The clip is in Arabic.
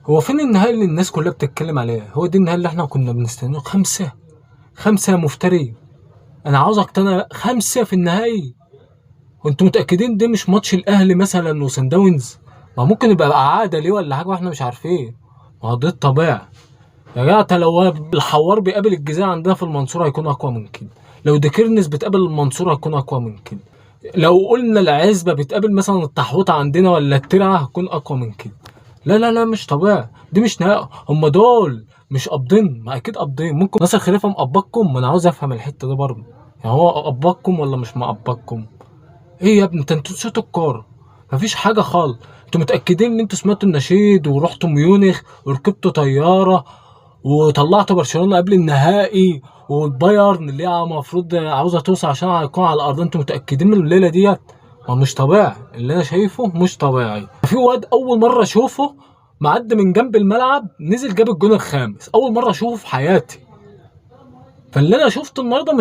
هو فين النهائي اللي الناس كلها بتتكلم عليه؟ هو دي النهائي اللي احنا كنا بنستناه؟ خمسة، خمسة يا مفتري. انا عاوز اقتنع، خمسة في النهائي. وانتوا متأكدين ده مش ماتش الاهلي مثلا وسان داونز؟ ما ممكن يبقى عادة ليه ولا حاجة واحنا مش عارفين. ما هو ده الطبيعي. يا جماعة لو الحوار بيقابل الجزيرة عندنا في المنصورة هيكون أقوى من كده. لو ديكيرنس بتقابل المنصورة هيكون أقوى من كده. لو قلنا العزبة بتقابل مثلا التحويطة عندنا ولا الترعة هتكون أقوى من كده. لا لا لا، مش طبيعي. دي مش نهائي. هم دول مش قابضين؟ ما أكيد قابضين. ممكن ناصر خليفة مقبضكم؟ ما أنا عاوز أفهم الحتة دي برضه. يعني هو قبضكم ولا مش مقبضكم؟ ايه يا ابني انتوا نسيتوا الكورة. مفيش حاجة خالص. انتوا متأكدين ان انتوا سمعتوا النشيد ورحتوا ميونخ وركبتوا طيارة وطلعتوا برشلونة قبل النهائي والبايرن اللي هي المفروض عاوزة توصل عشان هيكون على الأرض؟ انتوا متأكدين من الليلة ديت؟ هو مش طبيعي اللي أنا شايفه، مش طبيعي. في واد أول مرة أشوفه معدي من جنب الملعب نزل جاب الجون الخامس، أول مرة أشوفه في حياتي. فاللي أنا شفته النهاردة مش